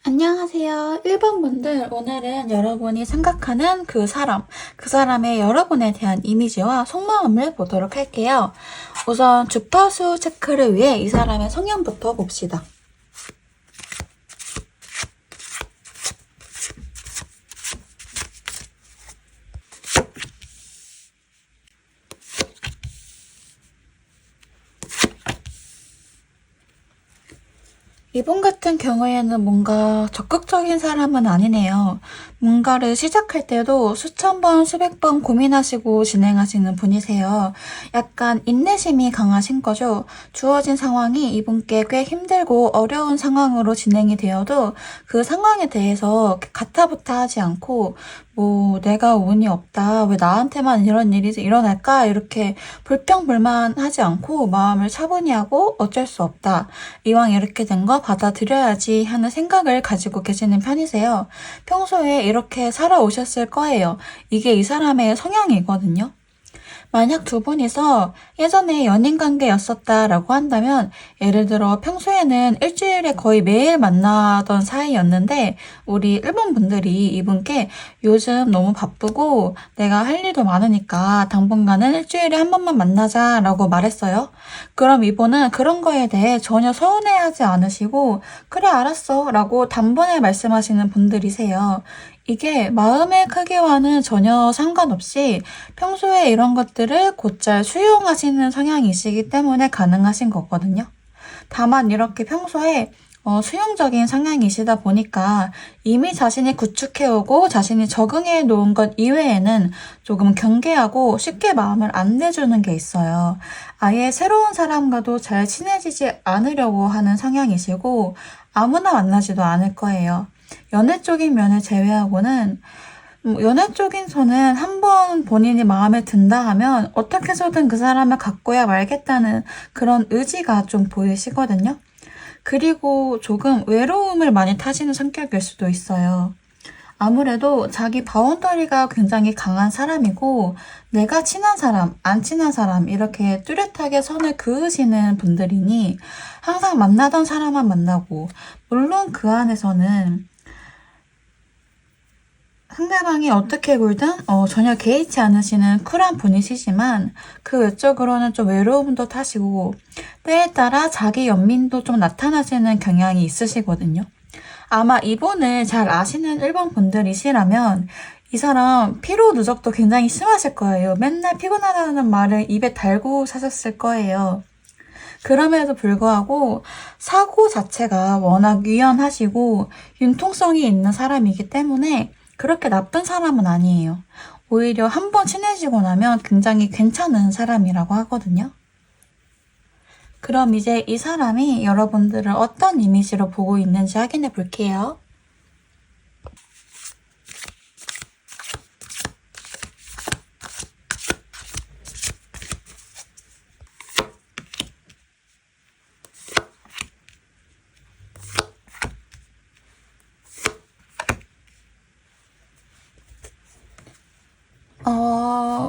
안녕하세요. 1번 분들, 오늘은 여러분이 생각하는 그 사람의 여러분에 대한 이미지와 속마음을 보도록 할게요. 우선 주파수 체크를 위해 이 사람의 성향부터 봅시다. 이분 같은 경우에는 뭔가 적극적인 사람은 아니네요. 뭔가를 시작할 때도 수천 번, 수백 번 고민하시고 진행하시는 분이세요. 약간 인내심이 강하신 거죠. 주어진 상황이 이분께 꽤 힘들고 어려운 상황으로 진행이 되어도 그 상황에 대해서 가타부타 하지 않고 내가 운이 없다. 왜 나한테만 이런 일이 일어날까? 이렇게 불평불만하지 않고 마음을 차분히 하고 어쩔 수 없다. 이왕 이렇게 된 거 받아들여야지 하는 생각을 가지고 계시는 편이세요. 평소에 이렇게 살아오셨을 거예요. 이게 이 사람의 성향이거든요. 만약 두 분이서 예전에 연인 관계였었다라고 한다면, 예를 들어 평소에는 일주일에 거의 매일 만나던 사이였는데 우리 일본 분들이 이분께 요즘 너무 바쁘고 내가 할 일도 많으니까 당분간은 일주일에 한 번만 만나자라고 말했어요. 그럼 이분은 그런 거에 대해 전혀 서운해하지 않으시고 그래 알았어 라고 단번에 말씀하시는 분들이세요. 이게 마음의 크기와는 전혀 상관없이 평소에 이런 것들을 곧잘 수용하시는 성향이시기 때문에 가능하신 거거든요. 다만 이렇게 평소에 수용적인 성향이시다 보니까 이미 자신이 구축해오고 자신이 적응해 놓은 것 이외에는 조금 경계하고 쉽게 마음을 안 내주는 게 있어요. 아예 새로운 사람과도 잘 친해지지 않으려고 하는 성향이시고 아무나 만나지도 않을 거예요. 연애 쪽인 면을 제외하고는 연애 쪽에서는 한번 본인이 마음에 든다 하면 어떻게 해서든 그 사람을 갖고야 말겠다는 그런 의지가 좀 보이시거든요. 그리고 조금 외로움을 많이 타시는 성격일 수도 있어요. 아무래도 자기 바운더리가 굉장히 강한 사람이고 내가 친한 사람, 안 친한 사람 이렇게 뚜렷하게 선을 그으시는 분들이니 항상 만나던 사람만 만나고, 물론 그 안에서는 상대방이 어떻게 굴든 전혀 개의치 않으시는 쿨한 분이시지만 그 외적으로는 좀 외로움도 타시고 때에 따라 자기 연민도 좀 나타나시는 경향이 있으시거든요. 아마 이분을 잘 아시는 일본 분들이시라면 이 사람 피로 누적도 굉장히 심하실 거예요. 맨날 피곤하다는 말을 입에 달고 사셨을 거예요. 그럼에도 불구하고 사고 자체가 워낙 유연하시고 융통성이 있는 사람이기 때문에 그렇게 나쁜 사람은 아니에요. 오히려 한번 친해지고 나면 굉장히 괜찮은 사람이라고 하거든요. 그럼 이제 이 사람이 여러분들을 어떤 이미지로 보고 있는지 확인해 볼게요.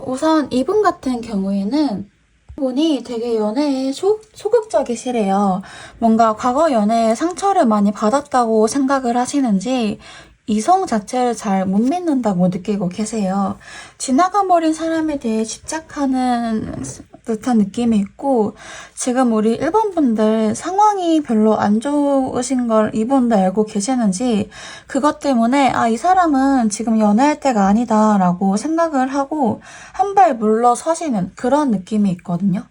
우선 이분 같은 경우에는 분이 되게 연애에 소극적이시래요. 뭔가 과거 연애에 상처를 많이 받았다고 생각을 하시는지 이성 자체를 잘 못 믿는다고 느끼고 계세요. 지나가버린 사람에 대해 집착하는 듯한 느낌이 있고, 지금 우리 일본 분들 상황이 별로 안 좋으신 걸 이분도 알고 계시는지 그것 때문에 이 사람은 지금 연애할 때가 아니다라고 생각을 하고 한 발 물러서시는 그런 느낌이 있거든요.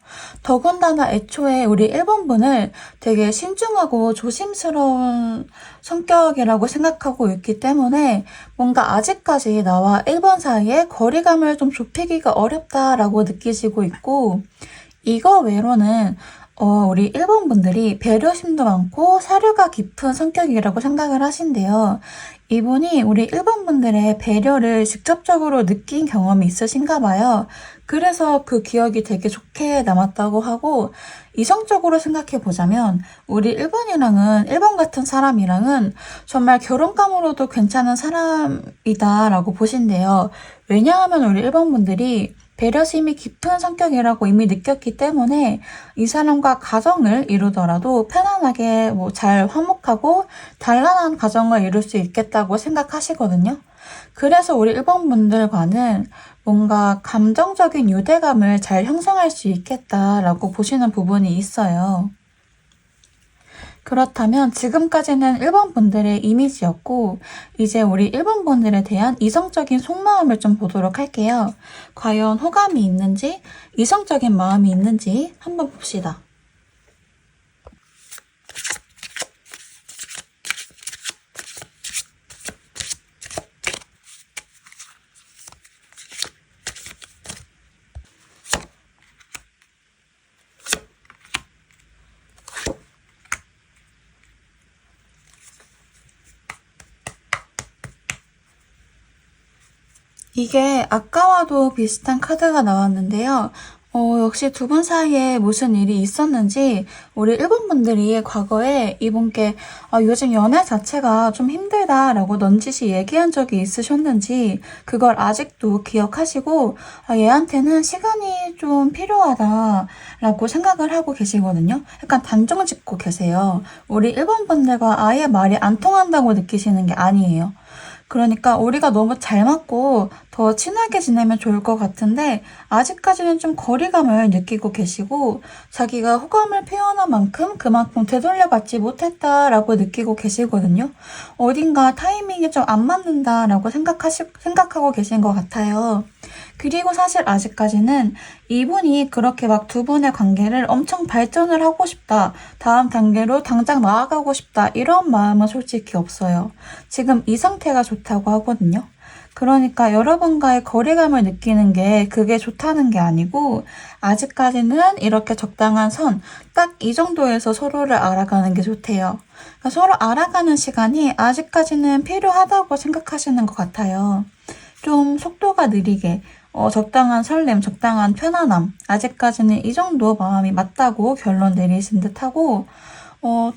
더군다나 애초에 우리 일본 분을 되게 신중하고 조심스러운 성격이라고 생각하고 있기 때문에 뭔가 아직까지 나와 일본 사이에 거리감을 좀 좁히기가 어렵다라고 느끼시고 있고, 이거 외로는 우리 일본 분들이 배려심도 많고 사려가 깊은 성격이라고 생각을 하신대요. 이분이 우리 일본 분들의 배려를 직접적으로 느낀 경험이 있으신가 봐요. 그래서 그 기억이 되게 좋게 남았다고 하고, 이성적으로 생각해 보자면 우리 일본 같은 사람이랑은 정말 결혼감으로도 괜찮은 사람이다라고 보신대요. 왜냐하면 우리 일본 분들이 배려심이 깊은 성격이라고 이미 느꼈기 때문에 이 사람과 가정을 이루더라도 편안하게 잘 화목하고 단란한 가정을 이룰 수 있겠다고 생각하시거든요. 그래서 우리 1번 분들과는 뭔가 감정적인 유대감을 잘 형성할 수 있겠다라고 보시는 부분이 있어요. 그렇다면 지금까지는 1번 분들의 이미지였고 이제 우리 1번 분들에 대한 이성적인 속마음을 좀 보도록 할게요. 과연 호감이 있는지 이성적인 마음이 있는지 한번 봅시다. 이게 아까와도 비슷한 카드가 나왔는데요. 역시 두 분 사이에 무슨 일이 있었는지 우리 1번 분들이 과거에 이분께 요즘 연애 자체가 좀 힘들다라고 넌지시 얘기한 적이 있으셨는지 그걸 아직도 기억하시고 얘한테는 시간이 좀 필요하다라고 생각을 하고 계시거든요. 약간 단정 짓고 계세요. 우리 1번 분들과 아예 말이 안 통한다고 느끼시는 게 아니에요. 그러니까 우리가 너무 잘 맞고 더 친하게 지내면 좋을 것 같은데 아직까지는 좀 거리감을 느끼고 계시고 자기가 호감을 표현한 만큼 그만큼 되돌려받지 못했다라고 느끼고 계시거든요. 어딘가 타이밍이 좀 안 맞는다라고 생각하고 계신 것 같아요. 그리고 사실 아직까지는 이분이 그렇게 막 두 분의 관계를 엄청 발전을 하고 싶다, 다음 단계로 당장 나아가고 싶다 이런 마음은 솔직히 없어요. 지금 이 상태가 좋다고 하거든요. 그러니까 여러분과의 거리감을 느끼는 게 그게 좋다는 게 아니고 아직까지는 이렇게 적당한 선, 딱 이 정도에서 서로를 알아가는 게 좋대요. 그러니까 서로 알아가는 시간이 아직까지는 필요하다고 생각하시는 것 같아요. 좀 속도가 느리게 적당한 설렘, 적당한 편안함 아직까지는 이 정도 마음이 맞다고 결론 내리신 듯하고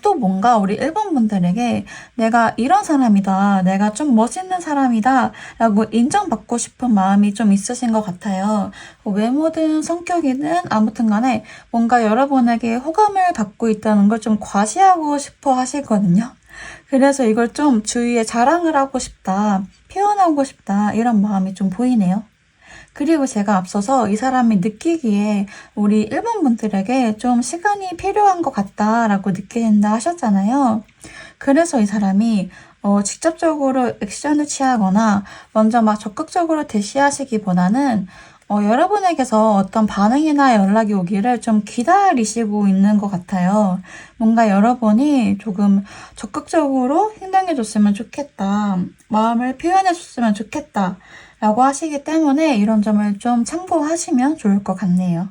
또 뭔가 우리 1번 분들에게 내가 이런 사람이다, 내가 좀 멋있는 사람이다 라고 인정받고 싶은 마음이 좀 있으신 것 같아요. 외모든 성격이든 아무튼 간에 뭔가 여러분에게 호감을 갖고 있다는 걸 좀 과시하고 싶어 하시거든요. 그래서 이걸 좀 주위에 자랑을 하고 싶다, 표현하고 싶다 이런 마음이 좀 보이네요. 그리고 제가 앞서서 이 사람이 느끼기에 우리 1번 분들에게 좀 시간이 필요한 것 같다라고 느끼신다 하셨잖아요. 그래서 이 사람이 직접적으로 액션을 취하거나 먼저 막 적극적으로 대시하시기보다는 여러분에게서 어떤 반응이나 연락이 오기를 좀 기다리시고 있는 것 같아요. 뭔가 여러분이 조금 적극적으로 행동해줬으면 좋겠다. 마음을 표현해줬으면 좋겠다. 라고 하시기 때문에 이런 점을 좀 참고하시면 좋을 것 같네요.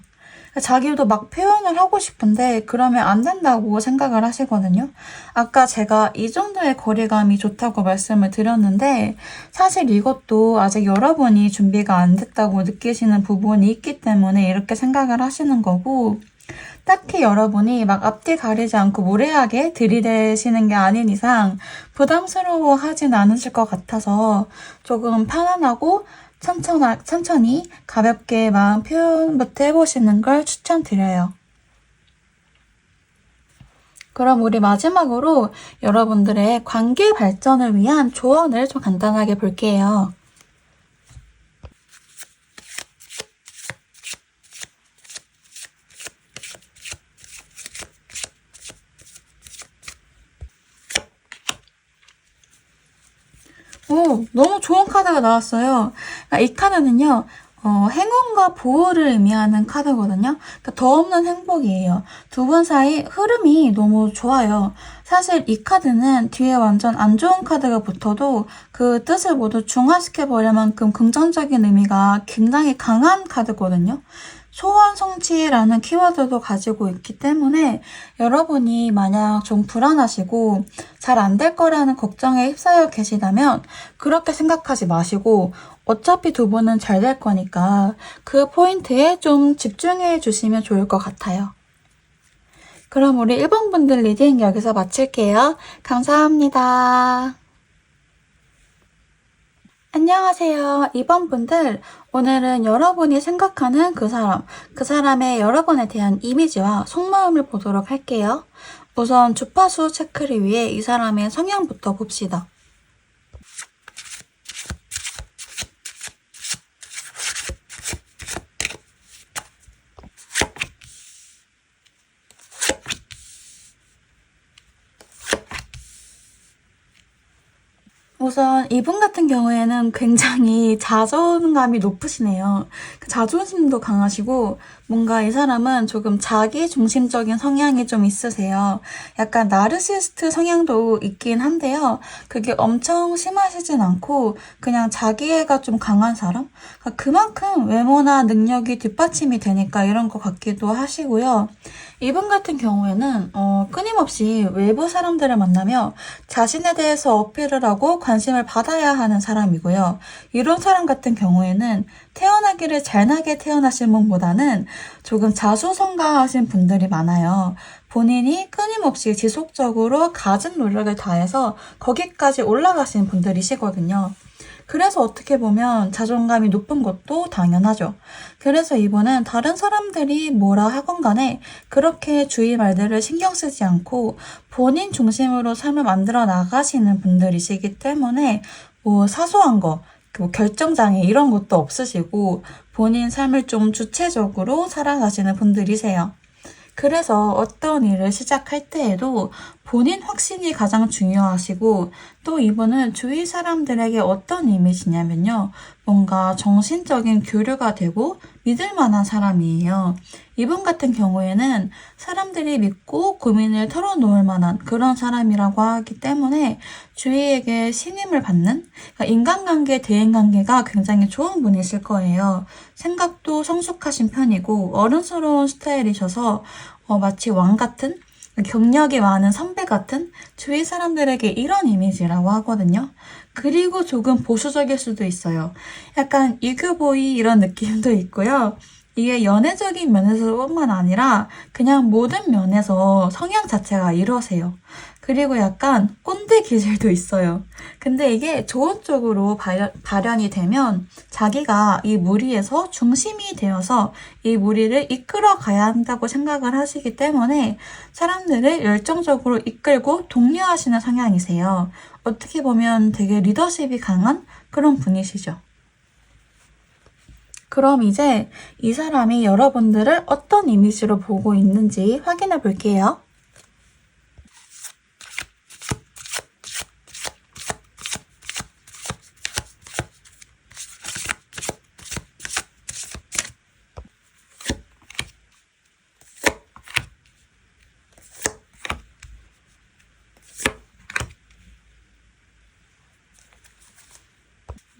자기도 막 표현을 하고 싶은데 그러면 안 된다고 생각을 하시거든요. 아까 제가 이 정도의 거리감이 좋다고 말씀을 드렸는데 사실 이것도 아직 여러분이 준비가 안 됐다고 느끼시는 부분이 있기 때문에 이렇게 생각을 하시는 거고 딱히 여러분이 막 앞뒤 가리지 않고 무례하게 들이대시는 게 아닌 이상 부담스러워 하진 않으실 것 같아서 조금 편안하고 천천히 가볍게 마음 표현부터 해보시는 걸 추천드려요. 그럼 우리 마지막으로 여러분들의 관계 발전을 위한 조언을 좀 간단하게 볼게요. 너무 좋은 카드가 나왔어요. 그러니까 이 카드는요, 행운과 보호를 의미하는 카드거든요. 그러니까 더 없는 행복이에요. 두 분 사이 흐름이 너무 좋아요. 사실 이 카드는 뒤에 완전 안 좋은 카드가 붙어도 그 뜻을 모두 중화시켜버릴 만큼 긍정적인 의미가 굉장히 강한 카드거든요. 소원 성취라는 키워드도 가지고 있기 때문에 여러분이 만약 좀 불안하시고 잘 안 될 거라는 걱정에 휩싸여 계시다면 그렇게 생각하지 마시고 어차피 두 분은 잘 될 거니까 그 포인트에 좀 집중해 주시면 좋을 것 같아요. 그럼 우리 1번 분들 리딩 여기서 마칠게요. 감사합니다. 안녕. 안녕하세요. 2번 분들, 오늘은 여러분이 생각하는 그 사람, 그 사람의 여러분에 대한 이미지와 속마음을 보도록 할게요. 우선 주파수 체크를 위해 이 사람의 성향부터 봅시다. 우선 이분 같은 경우에는 굉장히 자존감이 높으시네요. 자존심도 강하시고 뭔가 이 사람은 조금 자기 중심적인 성향이 좀 있으세요. 약간 나르시스트 성향도 있긴 한데요. 그게 엄청 심하시진 않고 그냥 자기애가 좀 강한 사람? 그만큼 외모나 능력이 뒷받침이 되니까 이런 것 같기도 하시고요. 이분 같은 경우에는 끊임없이 외부 사람들을 만나며 자신에 대해서 어필을 하고 관심을 받아야 하는 사람이고요. 이런 사람 같은 경우에는 태어나기를 잘나게 태어나신 분보다는 조금 자수성가하신 분들이 많아요. 본인이 끊임없이 지속적으로 갖은 노력을 다해서 거기까지 올라가신 분들이시거든요. 그래서 어떻게 보면 자존감이 높은 것도 당연하죠. 그래서 이분은 다른 사람들이 뭐라 하건 간에 그렇게 주위 말들을 신경 쓰지 않고 본인 중심으로 삶을 만들어 나가시는 분들이시기 때문에 뭐 사소한 거, 뭐 결정장애 이런 것도 없으시고 본인 삶을 좀 주체적으로 살아가시는 분들이세요. 그래서 어떤 일을 시작할 때에도 본인 확신이 가장 중요하시고 또 이분은 주위 사람들에게 어떤 이미지냐면요. 뭔가 정신적인 교류가 되고 믿을 만한 사람이에요. 이분 같은 경우에는 사람들이 믿고 고민을 털어놓을 만한 그런 사람이라고 하기 때문에 주위에게 신임을 받는 그러니까 인간관계, 대인관계가 굉장히 좋은 분이실 거예요. 생각도 성숙하신 편이고 어른스러운 스타일이셔서 마치 왕 같은 경력이 많은 선배 같은 주위 사람들에게 이런 이미지라고 하거든요. 그리고 조금 보수적일 수도 있어요. 약간 이교보이 이런 느낌도 있고요. 이게 연애적인 면에서뿐만 아니라 그냥 모든 면에서 성향 자체가 이러세요. 그리고 약간 꼰대 기질도 있어요. 근데 이게 좋은 쪽으로 발현이 되면 자기가 이 무리에서 중심이 되어서 이 무리를 이끌어 가야 한다고 생각을 하시기 때문에 사람들을 열정적으로 이끌고 독려하시는 성향이세요. 어떻게 보면 되게 리더십이 강한 그런 분이시죠. 그럼 이제 이 사람이 여러분들을 어떤 이미지로 보고 있는지 확인해 볼게요.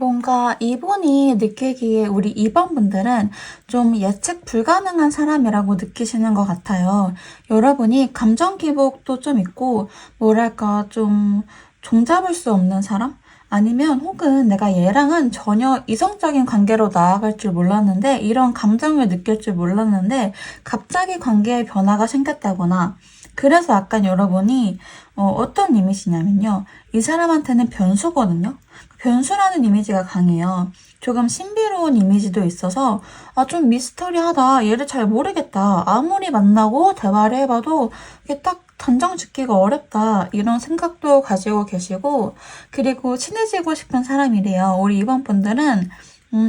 뭔가 이분이 느끼기에 우리 2번 분들은 좀 예측 불가능한 사람이라고 느끼시는 것 같아요. 여러분이 감정 기복도 좀 있고, 뭐랄까, 좀 종잡을 수 없는 사람? 아니면 혹은 내가 얘랑은 전혀 이성적인 관계로 나아갈 줄 몰랐는데, 이런 감정을 느낄 줄 몰랐는데, 갑자기 관계에 변화가 생겼다거나, 그래서 약간 여러분이 어떤 이미지냐면요. 이 사람한테는 변수거든요. 변수라는 이미지가 강해요. 조금 신비로운 이미지도 있어서 좀 미스터리하다. 얘를 잘 모르겠다. 아무리 만나고 대화를 해봐도 이게 딱 단정 짓기가 어렵다. 이런 생각도 가지고 계시고 그리고 친해지고 싶은 사람이래요. 우리 이번 분들은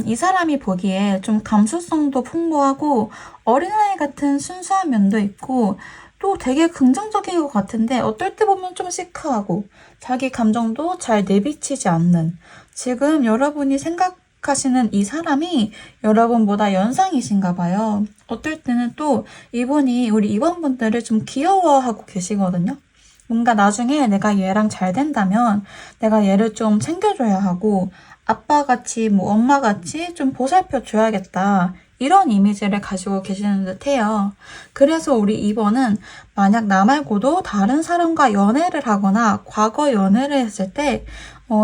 이 사람이 보기에 좀 감수성도 풍부하고 어린아이 같은 순수한 면도 있고 또 되게 긍정적인 것 같은데 어떨 때 보면 좀 시크하고 자기 감정도 잘 내비치지 않는 지금 여러분이 생각하시는 이 사람이 여러분보다 연상이신가 봐요. 어떨 때는 또 이분이 우리 이번분들을 좀 귀여워하고 계시거든요. 뭔가 나중에 내가 얘랑 잘 된다면 내가 얘를 좀 챙겨줘야 하고 아빠같이 뭐 엄마같이 좀 보살펴줘야겠다. 이런 이미지를 가지고 계시는 듯해요. 그래서 우리 2번은 만약 나 말고도 다른 사람과 연애를 하거나 과거 연애를 했을 때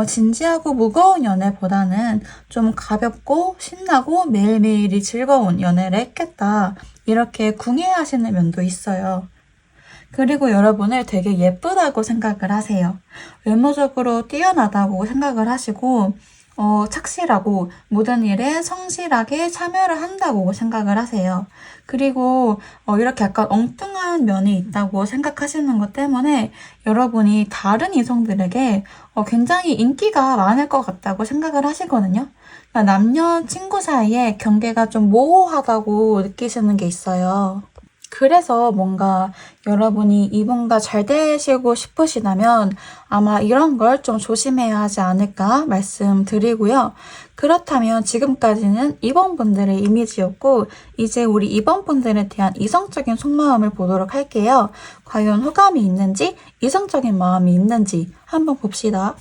진지하고 무거운 연애보다는 좀 가볍고 신나고 매일매일이 즐거운 연애를 했겠다. 이렇게 궁예하시는 면도 있어요. 그리고 여러분을 되게 예쁘다고 생각을 하세요. 외모적으로 뛰어나다고 생각을 하시고 착실하고 모든 일에 성실하게 참여를 한다고 생각을 하세요. 그리고 이렇게 약간 엉뚱한 면이 있다고 생각하시는 것 때문에 여러분이 다른 이성들에게 굉장히 인기가 많을 것 같다고 생각을 하시거든요. 그러니까 남녀 친구 사이에 경계가 좀 모호하다고 느끼시는 게 있어요. 그래서 뭔가 여러분이 이분과 잘 되시고 싶으시다면 아마 이런 걸 좀 조심해야 하지 않을까 말씀드리고요. 그렇다면 지금까지는 2번 분들의 이미지였고 이제 우리 2번 분들에 대한 이성적인 속마음을 보도록 할게요. 과연 호감이 있는지 이성적인 마음이 있는지 한번 봅시다.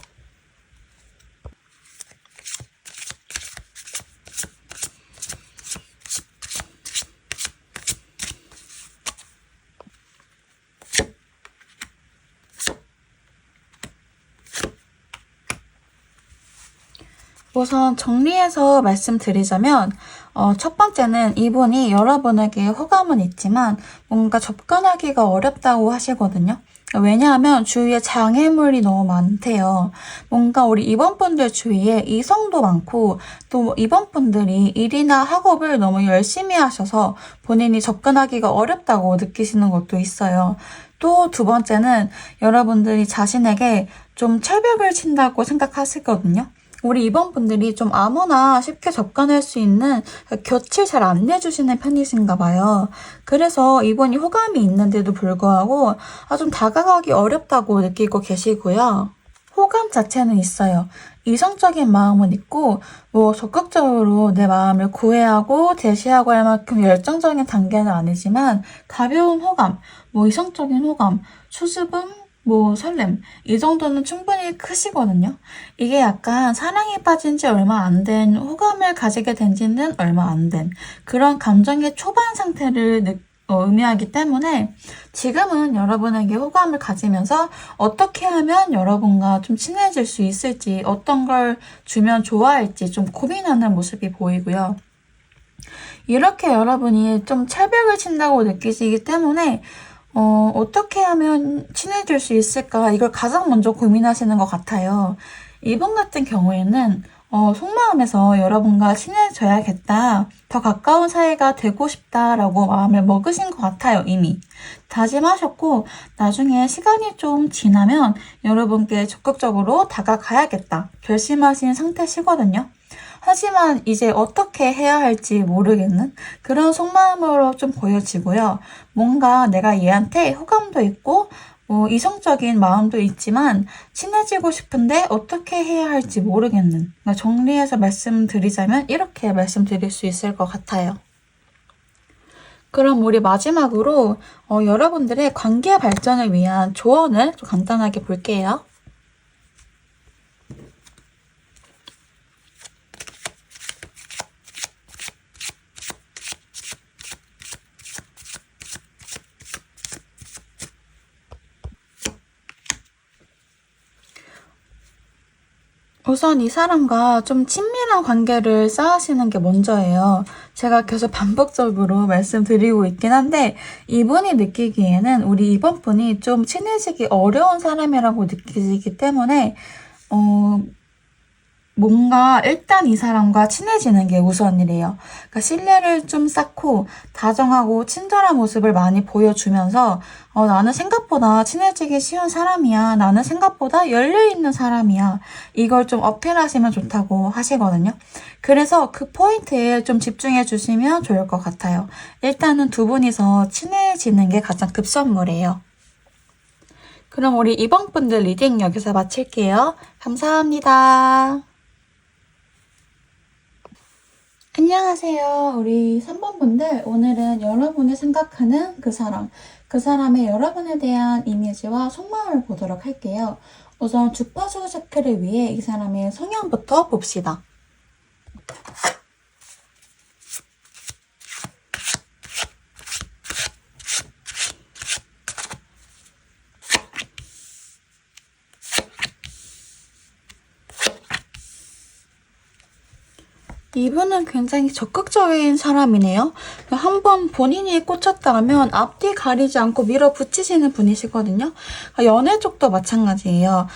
우선 정리해서 말씀드리자면 첫 번째는 이분이 여러분에게 호감은 있지만 뭔가 접근하기가 어렵다고 하시거든요. 왜냐하면 주위에 장애물이 너무 많대요. 뭔가 우리 이번분들 주위에 이성도 많고 또 이번분들이 일이나 학업을 너무 열심히 하셔서 본인이 접근하기가 어렵다고 느끼시는 것도 있어요. 또 두 번째는 여러분들이 자신에게 좀 철벽을 친다고 생각하시거든요. 우리 이번 분들이 좀 아무나 쉽게 접근할 수 있는 곁을 잘 안 내주시는 편이신가 봐요. 그래서 이분이 호감이 있는데도 불구하고 좀 다가가기 어렵다고 느끼고 계시고요. 호감 자체는 있어요. 이성적인 마음은 있고 적극적으로 내 마음을 구애하고 대시하고 할 만큼 열정적인 단계는 아니지만 가벼운 호감, 이성적인 호감, 수줍음, 설렘 이 정도는 충분히 크시거든요. 이게 약간 사랑에 빠진 지 얼마 안 된, 호감을 가지게 된 지는 얼마 안 된 그런 감정의 초반 상태를 의미하기 때문에 지금은 여러분에게 호감을 가지면서 어떻게 하면 여러분과 좀 친해질 수 있을지, 어떤 걸 주면 좋아할지 좀 고민하는 모습이 보이고요. 이렇게 여러분이 좀 철벽을 친다고 느끼시기 때문에 어떻게 하면 친해질 수 있을까? 이걸 가장 먼저 고민하시는 것 같아요. 이번 같은 경우에는 속마음에서 여러분과 친해져야겠다, 더 가까운 사이가 되고 싶다라고 마음을 먹으신 것 같아요, 이미. 다짐하셨고, 나중에 시간이 좀 지나면 여러분께 적극적으로 다가가야겠다 결심하신 상태시거든요. 하지만 이제 어떻게 해야 할지 모르겠는 그런 속마음으로 좀 보여지고요. 뭔가 내가 얘한테 호감도 있고 이성적인 마음도 있지만 친해지고 싶은데 어떻게 해야 할지 모르겠는, 그러니까 정리해서 말씀드리자면 이렇게 말씀드릴 수 있을 것 같아요. 그럼 우리 마지막으로 여러분들의 관계 발전을 위한 조언을 좀 간단하게 볼게요. 우선 이 사람과 좀 친밀한 관계를 쌓으시는 게 먼저예요. 제가 계속 반복적으로 말씀드리고 있긴 한데 이분이 느끼기에는 우리 이번 분이 좀 친해지기 어려운 사람이라고 느끼시기 때문에 뭔가 일단 이 사람과 친해지는 게 우선이래요. 그러니까 신뢰를 좀 쌓고 다정하고 친절한 모습을 많이 보여주면서 나는 생각보다 친해지기 쉬운 사람이야. 나는 생각보다 열려있는 사람이야. 이걸 좀 어필하시면 좋다고 하시거든요. 그래서 그 포인트에 좀 집중해 주시면 좋을 것 같아요. 일단은 두 분이서 친해지는 게 가장 급선무래요. 그럼 우리 이번 분들 리딩 여기서 마칠게요. 감사합니다. 안녕하세요. 우리 3번 분들, 오늘은 여러분이 생각하는 그 사람, 그 사람의 여러분에 대한 이미지와 속마음을 보도록 할게요. 우선 주파수 체크를 위해 이 사람의 성향부터 봅시다. 이분은 굉장히 적극적인 사람이네요. 한번 본인이 꽂혔다면 앞뒤 가리지 않고 밀어붙이시는 분이시거든요. 연애 쪽도 마찬가지예요.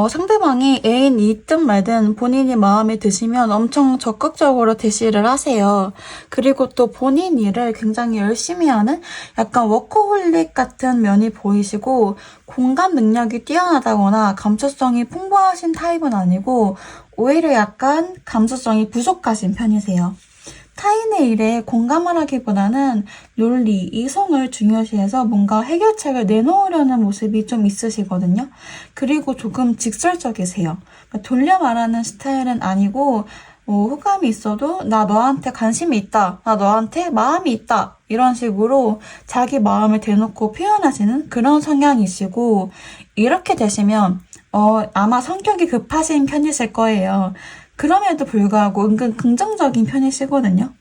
상대방이 애인이 있든 말든 본인이 마음에 드시면 엄청 적극적으로 대시를 하세요. 그리고 또 본인 일을 굉장히 열심히 하는 약간 워커홀릭 같은 면이 보이시고 공감 능력이 뛰어나다거나 감수성이 풍부하신 타입은 아니고 오히려 약간 감수성이 부족하신 편이세요. 타인의 일에 공감을 하기보다는 논리, 이성을 중요시해서 뭔가 해결책을 내놓으려는 모습이 좀 있으시거든요. 그리고 조금 직설적이세요. 그러니까 돌려 말하는 스타일은 아니고 호감이 있어도 나 너한테 관심이 있다, 나 너한테 마음이 있다 이런 식으로 자기 마음을 대놓고 표현하시는 그런 성향이시고 이렇게 되시면 아마 성격이 급하신 편이실 거예요. 그럼에도 불구하고 은근 긍정적인 편이시거든요.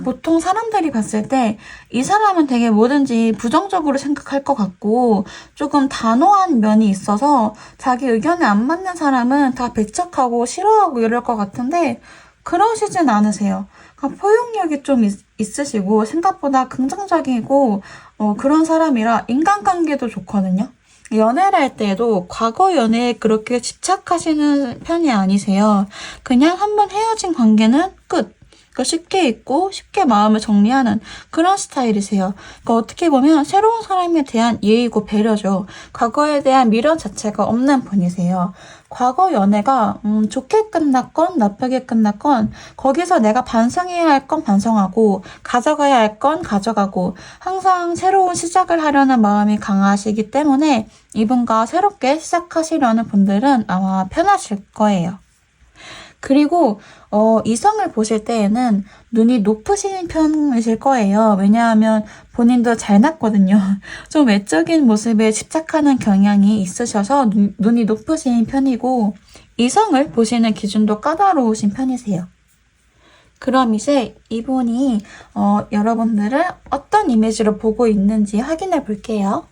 보통 사람들이 봤을 때 이 사람은 되게 뭐든지 부정적으로 생각할 것 같고 조금 단호한 면이 있어서 자기 의견에 안 맞는 사람은 다 배척하고 싫어하고 이럴 것 같은데 그러시진 않으세요. 그러니까 포용력이 좀 있으시고 생각보다 긍정적이고 그런 사람이라 인간관계도 좋거든요. 연애를 할 때에도 과거 연애에 그렇게 집착하시는 편이 아니세요. 그냥 한번 헤어진 관계는 끝. 그러니까 쉽게 잊고 쉽게 마음을 정리하는 그런 스타일이세요. 그러니까 어떻게 보면 새로운 사람에 대한 예의고 배려죠. 과거에 대한 미련 자체가 없는 분이세요. 과거 연애가 좋게 끝났건 나쁘게 끝났건 거기서 내가 반성해야 할 건 반성하고 가져가야 할 건 가져가고 항상 새로운 시작을 하려는 마음이 강하시기 때문에 이분과 새롭게 시작하시려는 분들은 아마 편하실 거예요. 그리고 이성을 보실 때에는 눈이 높으신 편이실 거예요. 왜냐하면 본인도 잘났거든요. 좀 외적인 모습에 집착하는 경향이 있으셔서 눈이 높으신 편이고 이성을 보시는 기준도 까다로우신 편이세요. 그럼 이제 이분이 여러분들을 어떤 이미지로 보고 있는지 확인해 볼게요.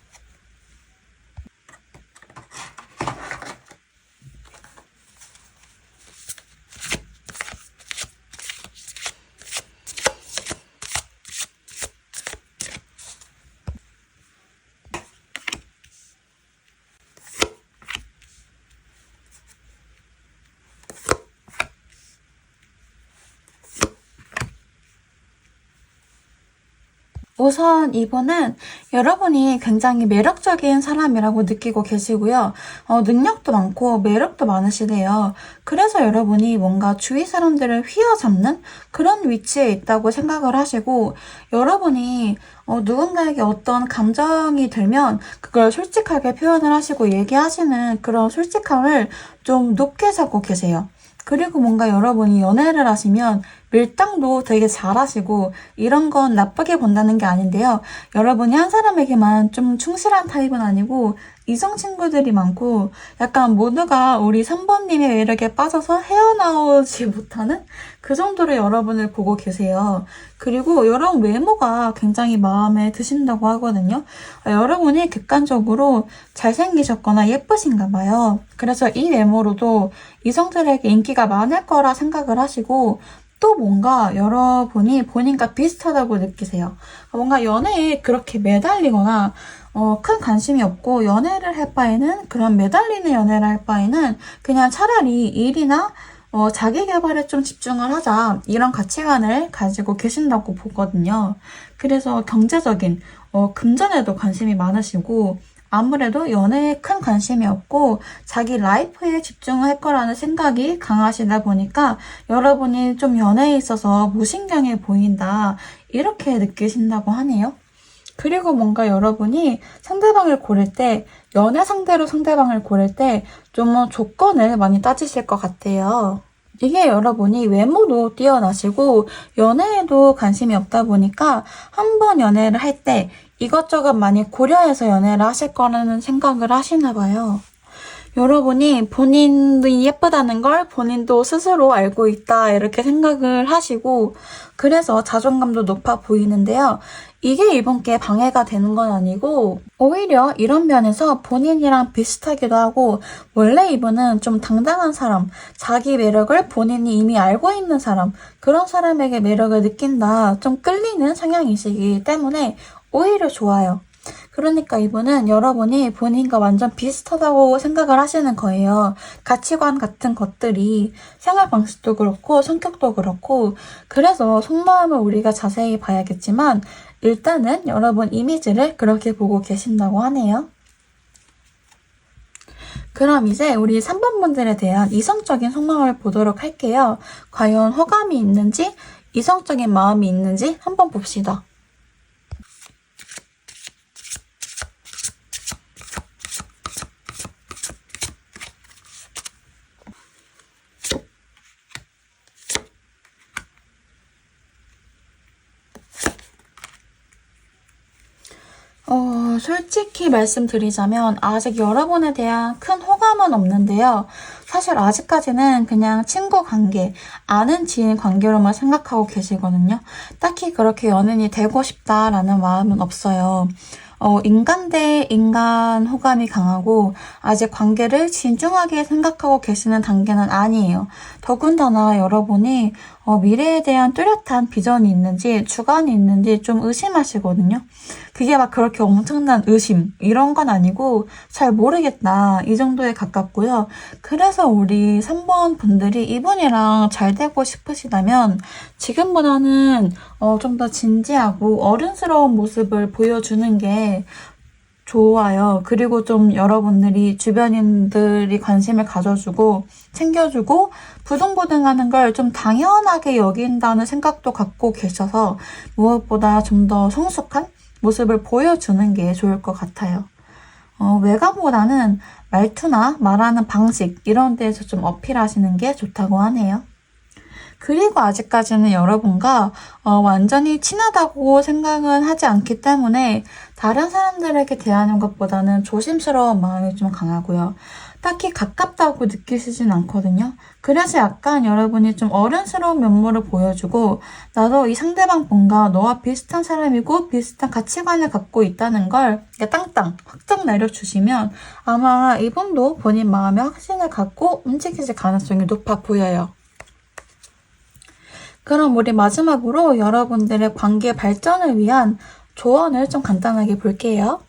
우선 이분은 여러분이 굉장히 매력적인 사람이라고 느끼고 계시고요. 능력도 많고 매력도 많으시대요. 그래서 여러분이 뭔가 주위 사람들을 휘어잡는 그런 위치에 있다고 생각을 하시고 여러분이 누군가에게 어떤 감정이 들면 그걸 솔직하게 표현을 하시고 얘기하시는 그런 솔직함을 좀 높게 잡고 계세요. 그리고 뭔가 여러분이 연애를 하시면 밀당도 되게 잘하시고 이런 건 나쁘게 본다는 게 아닌데요. 여러분이 한 사람에게만 좀 충실한 타입은 아니고 이성 친구들이 많고 약간 모두가 우리 3번님의 매력에 빠져서 헤어나오지 못하는 그 정도로 여러분을 보고 계세요. 그리고 여러분 외모가 굉장히 마음에 드신다고 하거든요. 여러분이 객관적으로 잘생기셨거나 예쁘신가 봐요. 그래서 이 외모로도 이성들에게 인기가 많을 거라 생각을 하시고 또 뭔가 여러분이 본인과 비슷하다고 느끼세요. 뭔가 연애에 그렇게 매달리거나 큰 관심이 없고 연애를 할 바에는 그런 매달리는 연애를 할 바에는 그냥 차라리 일이나 자기 개발에 좀 집중을 하자 이런 가치관을 가지고 계신다고 보거든요. 그래서 경제적인 금전에도 관심이 많으시고 아무래도 연애에 큰 관심이 없고 자기 라이프에 집중할 거라는 생각이 강하시다 보니까 여러분이 좀 연애에 있어서 무신경해 보인다 이렇게 느끼신다고 하네요. 그리고 뭔가 여러분이 상대방을 고를 때 연애 상대로 상대방을 고를 때 좀 조건을 많이 따지실 것 같아요. 이게 여러분이 외모도 뛰어나시고 연애에도 관심이 없다 보니까 한 번 연애를 할 때 이것저것 많이 고려해서 연애를 하실 거라는 생각을 하시나 봐요. 여러분이 본인이 예쁘다는 걸 본인도 스스로 알고 있다 이렇게 생각을 하시고 그래서 자존감도 높아 보이는데요. 이게 이분께 방해가 되는 건 아니고 오히려 이런 면에서 본인이랑 비슷하기도 하고 원래 이분은 좀 당당한 사람, 자기 매력을 본인이 이미 알고 있는 사람, 그런 사람에게 매력을 느낀다, 좀 끌리는 성향이시기 때문에 오히려 좋아요. 그러니까 이분은 여러분이 본인과 완전 비슷하다고 생각을 하시는 거예요. 가치관 같은 것들이 생활 방식도 그렇고 성격도 그렇고 그래서 속마음을 우리가 자세히 봐야겠지만 일단은 여러분 이미지를 그렇게 보고 계신다고 하네요. 그럼 이제 우리 3번 분들에 대한 이성적인 속마음을 보도록 할게요. 과연 호감이 있는지 이성적인 마음이 있는지 한번 봅시다. 솔직히 말씀드리자면 아직 여러분에 대한 큰 호감은 없는데요. 사실 아직까지는 그냥 친구 관계, 아는 지인 관계로만 생각하고 계시거든요. 딱히 그렇게 연인이 되고 싶다라는 마음은 없어요. 인간 대 인간 호감이 강하고 아직 관계를 진중하게 생각하고 계시는 단계는 아니에요. 더군다나 여러분이 미래에 대한 뚜렷한 비전이 있는지 주관이 있는지 좀 의심하시거든요. 그게 막 그렇게 엄청난 의심 이런 건 아니고 잘 모르겠다 이 정도에 가깝고요. 그래서 우리 3번 분들이 이분이랑 잘 되고 싶으시다면 지금보다는 좀 더 진지하고 어른스러운 모습을 보여주는 게 좋아요. 그리고 좀 여러분들이 주변인들이 관심을 가져주고 챙겨주고 부등부등하는 걸 좀 당연하게 여긴다는 생각도 갖고 계셔서 무엇보다 좀 더 성숙한 모습을 보여주는 게 좋을 것 같아요. 외관보다는 말투나 말하는 방식 이런 데에서 좀 어필하시는 게 좋다고 하네요. 그리고 아직까지는 여러분과 완전히 친하다고 생각은 하지 않기 때문에 다른 사람들에게 대하는 것보다는 조심스러운 마음이 좀 강하고요. 딱히 가깝다고 느끼시진 않거든요. 그래서 약간 여러분이 좀 어른스러운 면모를 보여주고 나도 이 상대방 뭔가 너와 비슷한 사람이고 비슷한 가치관을 갖고 있다는 걸 땅땅 확정 내려주시면 아마 이분도 본인 마음에 확신을 갖고 움직이실 가능성이 높아 보여요. 그럼 우리 마지막으로 여러분들의 관계 발전을 위한 조언을 좀 간단하게 볼게요.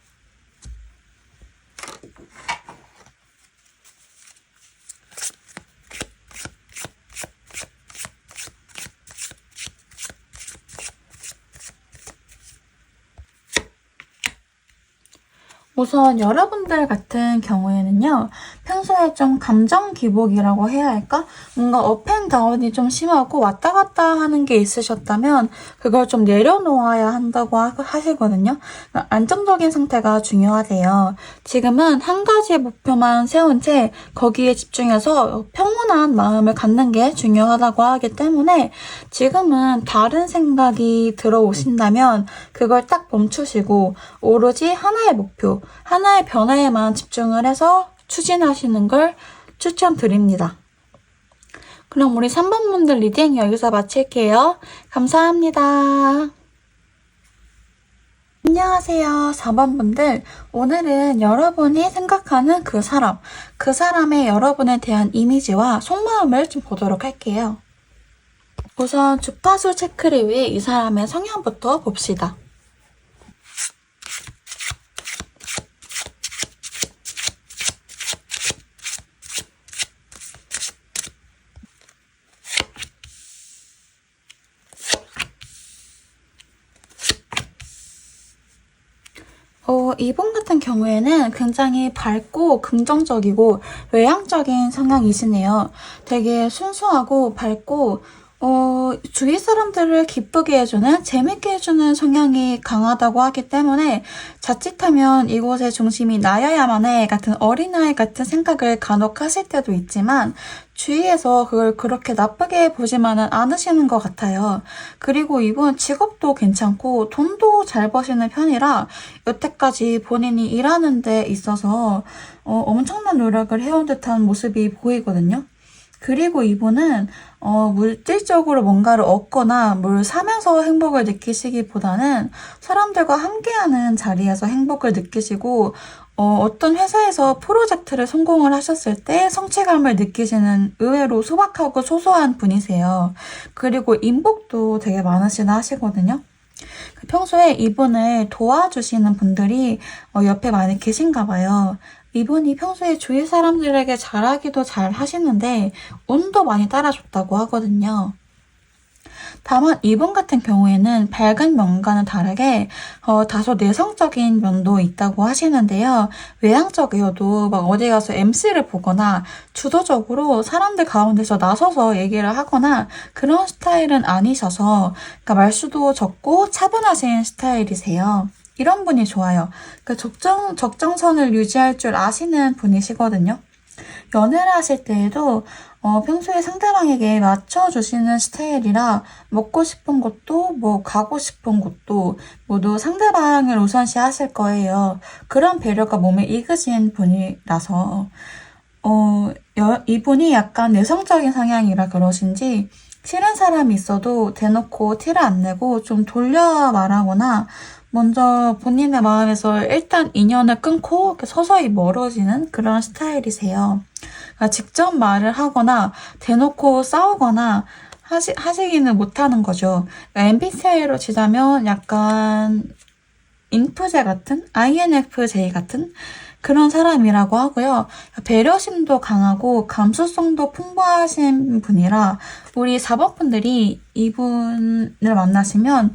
우선 여러분들 같은 경우에는요. 평소에 좀 감정 기복이라고 해야 할까? 뭔가 업앤다운이 좀 심하고 왔다 갔다 하는 게 있으셨다면 그걸 좀 내려놓아야 한다고 하시거든요. 안정적인 상태가 중요하대요. 지금은 한 가지 목표만 세운 채 거기에 집중해서 평온한 마음을 갖는 게 중요하다고 하기 때문에 지금은 다른 생각이 들어오신다면 그걸 딱 멈추시고 오로지 하나의 목표, 하나의 변화에만 집중을 해서 추진하시는 걸 추천드립니다. 그럼 우리 3번 분들 리딩 여기서 마칠게요. 감사합니다. 안녕하세요. 4번 분들. 오늘은 여러분이 생각하는 그 사람의 여러분에 대한 이미지와 속마음을 좀 보도록 할게요. 우선 주파수 체크를 위해 이 사람의 성향부터 봅시다. 이분 같은 경우에는 굉장히 밝고 긍정적이고 외향적인 성향이시네요. 되게 순수하고 밝고 주위 사람들을 기쁘게 해주는, 재밌게 해주는 성향이 강하다고 하기 때문에 자칫하면 이곳의 중심이 나여야만 해 같은 어린아이 같은 생각을 간혹 하실 때도 있지만 주위에서 그걸 그렇게 나쁘게 보지만은 않으시는 것 같아요. 그리고 이분 직업도 괜찮고 돈도 잘 버시는 편이라 여태까지 본인이 일하는 데 있어서 엄청난 노력을 해온 듯한 모습이 보이거든요. 그리고 이분은 물질적으로 뭔가를 얻거나 뭘 사면서 행복을 느끼시기보다는 사람들과 함께하는 자리에서 행복을 느끼시고 어떤 회사에서 프로젝트를 성공을 하셨을 때 성취감을 느끼시는 의외로 소박하고 소소한 분이세요. 그리고 인복도 되게 많으시다 하시거든요. 평소에 이분을 도와주시는 분들이 옆에 많이 계신가 봐요. 이분이 평소에 주위 사람들에게 잘하기도 잘 하시는데 운도 많이 따라줬다고 하거든요. 다만 이분 같은 경우에는 밝은 면과는 다르게 다소 내성적인 면도 있다고 하시는데요. 외향적이어도 막 어디 가서 MC를 보거나 주도적으로 사람들 가운데서 나서서 얘기를 하거나 그런 스타일은 아니셔서 그러니까 말수도 적고 차분하신 스타일이세요. 이런 분이 좋아요. 그러니까 적정선을 유지할 줄 아시는 분이시거든요. 연애를 하실 때에도 평소에 상대방에게 맞춰주시는 스타일이라 먹고 싶은 것도 뭐 가고 싶은 곳도 모두 상대방을 우선시 하실 거예요. 그런 배려가 몸에 익으신 분이라서 이분이 약간 내성적인 성향이라 그러신지 싫은 사람이 있어도 대놓고 티를 안 내고 좀 돌려 말하거나 먼저 본인의 마음에서 일단 인연을 끊고 서서히 멀어지는 그런 스타일이세요. 그러니까 직접 말을 하거나 대놓고 싸우거나 하시기는 못하는 거죠. 그러니까 MBTI로 치자면 약간 인프제 같은, INFJ 같은 그런 사람이라고 하고요. 배려심도 강하고 감수성도 풍부하신 분이라 우리 4번 분들이 이분을 만나시면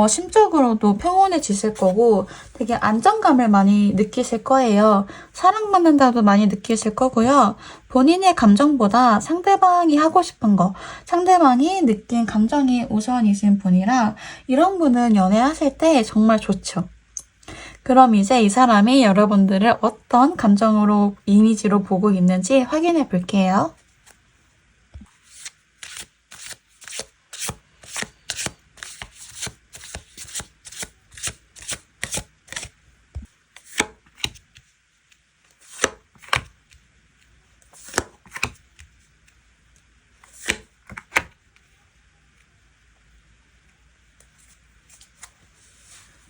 심적으로도 평온해지실 거고 되게 안정감을 많이 느끼실 거예요. 사랑받는다도 많이 느끼실 거고요. 본인의 감정보다 상대방이 하고 싶은 거, 상대방이 느낀 감정이 우선이신 분이라 이런 분은 연애하실 때 정말 좋죠. 그럼 이제 이 사람이 여러분들을 어떤 감정으로, 이미지로 보고 있는지 확인해 볼게요.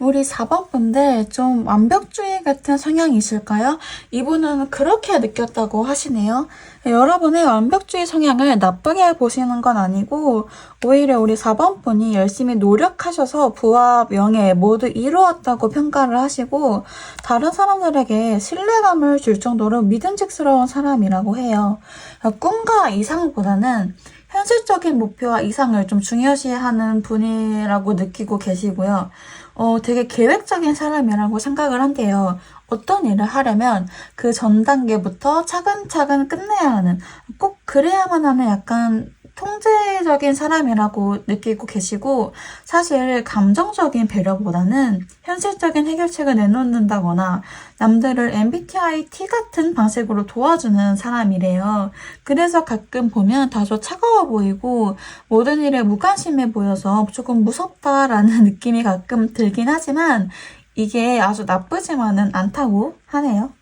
우리 4번 분들 좀 완벽주의 같은 성향이 있을까요? 이분은 그렇게 느꼈다고 하시네요. 여러분의 완벽주의 성향을 나쁘게 보시는 건 아니고 오히려 우리 4번 분이 열심히 노력하셔서 부와 명예 모두 이루었다고 평가를 하시고 다른 사람들에게 신뢰감을 줄 정도로 믿음직스러운 사람이라고 해요. 꿈과 이상보다는 현실적인 목표와 이상을 좀 중요시하는 분이라고 느끼고 계시고요. 되게 계획적인 사람이라고 생각을 한대요. 어떤 일을 하려면 그 전 단계부터 차근차근 끝내야 하는, 꼭 그래야만 하는 약간 통제적인 사람이라고 느끼고 계시고 사실 감정적인 배려보다는 현실적인 해결책을 내놓는다거나 남들을 MBTI T 같은 방식으로 도와주는 사람이래요. 그래서 가끔 보면 다소 차가워 보이고 모든 일에 무관심해 보여서 조금 무섭다라는 느낌이 가끔 들긴 하지만 이게 아주 나쁘지만은 않다고 하네요.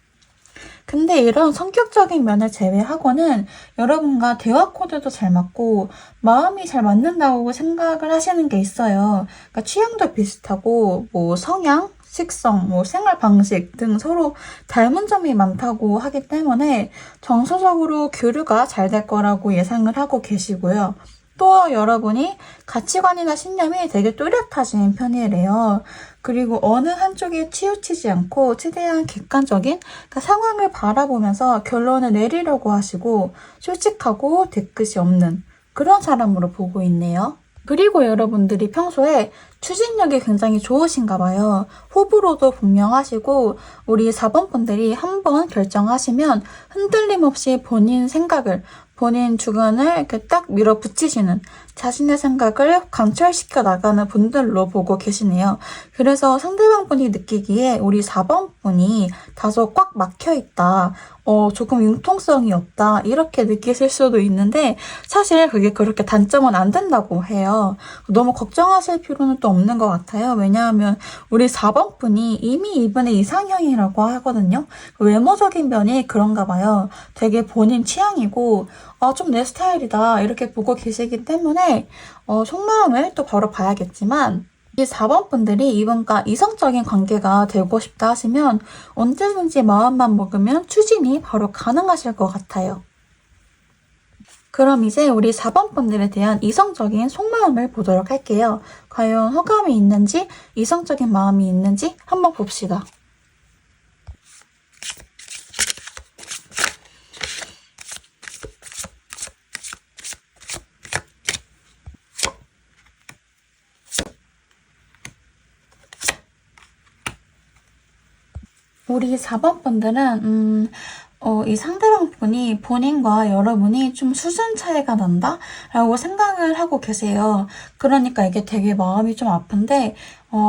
근데 이런 성격적인 면을 제외하고는 여러분과 대화 코드도 잘 맞고 마음이 잘 맞는다고 생각을 하시는 게 있어요. 그러니까 취향도 비슷하고 뭐 성향, 식성, 뭐 생활 방식 등 서로 닮은 점이 많다고 하기 때문에 정서적으로 교류가 잘 될 거라고 예상을 하고 계시고요. 또 여러분이 가치관이나 신념이 되게 뚜렷하신 편이래요. 그리고 어느 한쪽에 치우치지 않고 최대한 객관적인 그러니까 상황을 바라보면서 결론을 내리려고 하시고 솔직하고 뒤끝이 없는 그런 사람으로 보고 있네요. 그리고 여러분들이 평소에 추진력이 굉장히 좋으신가 봐요. 호불호도 분명하시고 우리 4번 분들이 한번 결정하시면 흔들림 없이 본인 생각을 본인 주관을 이렇게 딱 밀어붙이시는 자신의 생각을 관철시켜 나가는 분들로 보고 계시네요. 그래서 상대방 분이 느끼기에 우리 4번 분이 다소 꽉 막혀 있다. 조금 융통성이 없다. 이렇게 느끼실 수도 있는데 사실 그게 그렇게 단점은 안 된다고 해요. 너무 걱정하실 필요는 또 없는 것 같아요. 왜냐하면 우리 4번 분이 이미 이분의 이상형이라고 하거든요. 외모적인 면이 그런가 봐요. 되게 본인 취향이고 좀 내 스타일이다 이렇게 보고 계시기 때문에 속마음을 또 바로 봐야겠지만 이 4번 분들이 이분과 이성적인 관계가 되고 싶다 하시면 언제든지 마음만 먹으면 추진이 바로 가능하실 것 같아요. 그럼 이제 우리 4번 분들에 대한 이성적인 속마음을 보도록 할게요. 과연 호감이 있는지 이성적인 마음이 있는지 한번 봅시다. 우리 4번 분들은 이 상대방 분이 본인과 여러분이 좀 수준 차이가 난다? 라고 생각을 하고 계세요. 그러니까 이게 되게 마음이 좀 아픈데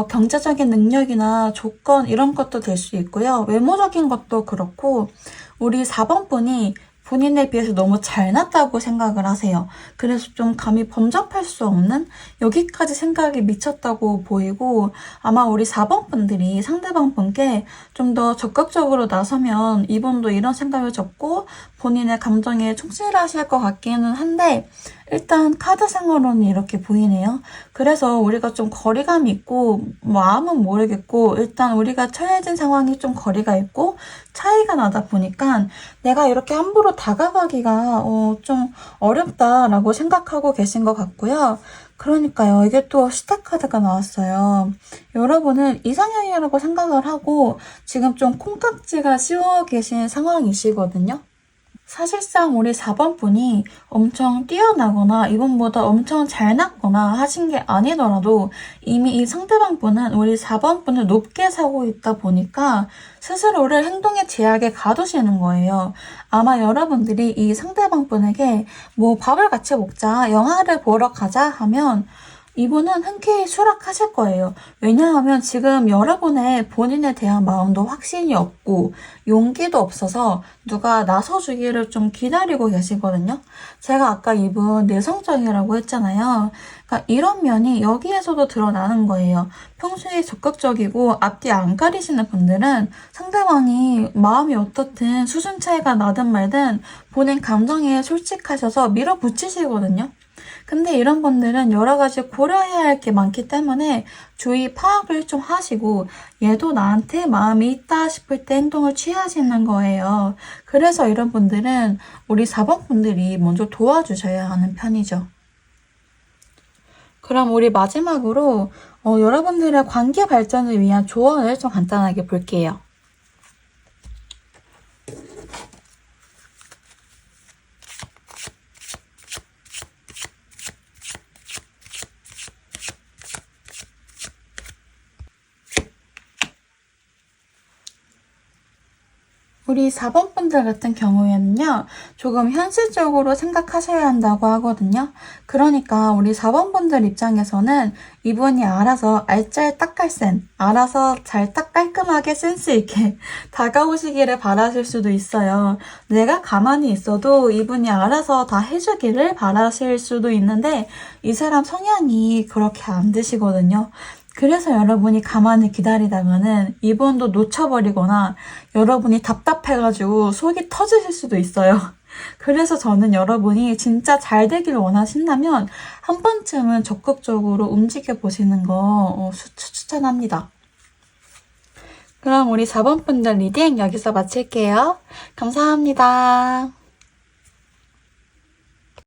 경제적인 능력이나 조건 이런 것도 될 수 있고요. 외모적인 것도 그렇고 우리 4번 분이 본인에 비해서 너무 잘났다고 생각을 하세요. 그래서 좀 감히 범접할 수 없는 여기까지 생각이 미쳤다고 보이고 아마 우리 4번 분들이 상대방 분께 좀 더 적극적으로 나서면 이분도 이런 생각을 접고 본인의 감정에 충실하실 것 같기는 한데 일단 카드상으로는 이렇게 보이네요. 그래서 우리가 좀 거리감이 있고 마음은 모르겠고 일단 우리가 처해진 상황이 좀 거리가 있고 차이가 나다 보니까 내가 이렇게 함부로 다가가기가 좀 어렵다라고 생각하고 계신 것 같고요. 그러니까요. 이게 또 스택카드가 나왔어요. 여러분은 이상형이라고 생각을 하고 지금 좀 콩깍지가 씌워 계신 상황이시거든요. 사실상 우리 4번 분이 엄청 뛰어나거나 이분보다 엄청 잘났거나 하신 게 아니더라도 이미 이 상대방 분은 우리 4번 분을 높게 사고 있다 보니까 스스로를 행동의 제약에 가두시는 거예요. 아마 여러분들이 이 상대방 분에게 뭐 밥을 같이 먹자, 영화를 보러 가자 하면 이분은 흔쾌히 수락하실 거예요. 왜냐하면 지금 여러분의 본인에 대한 마음도 확신이 없고 용기도 없어서 누가 나서주기를 좀 기다리고 계시거든요. 제가 아까 이분 내성적이라고 했잖아요. 그러니까 이런 면이 여기에서도 드러나는 거예요. 평소에 적극적이고 앞뒤 안 가리시는 분들은 상대방이 마음이 어떻든 수준 차이가 나든 말든 본인 감정에 솔직하셔서 밀어붙이시거든요. 근데 이런 분들은 여러 가지 고려해야 할 게 많기 때문에 주의 파악을 좀 하시고 얘도 나한테 마음이 있다 싶을 때 행동을 취하시는 거예요. 그래서 이런 분들은 우리 4번 분들이 먼저 도와주셔야 하는 편이죠. 그럼 우리 마지막으로 여러분들의 관계 발전을 위한 조언을 좀 간단하게 볼게요. 우리 4번 분들 같은 경우에는요, 조금 현실적으로 생각하셔야 한다고 하거든요. 그러니까 우리 4번 분들 입장에서는 이분이 알아서 알잘딱깔센, 알아서 잘 딱 깔끔하게 센스 있게 다가오시기를 바라실 수도 있어요. 내가 가만히 있어도 이분이 알아서 다 해주기를 바라실 수도 있는데 이 사람 성향이 그렇게 안 되시거든요. 그래서 여러분이 가만히 기다리다가는 이분도 놓쳐버리거나 여러분이 답답해가지고 속이 터지실 수도 있어요. 그래서 저는 여러분이 진짜 잘 되길 원하신다면 한 번쯤은 적극적으로 움직여 보시는 거 추천합니다. 그럼 우리 4번 분들 리딩 여기서 마칠게요. 감사합니다.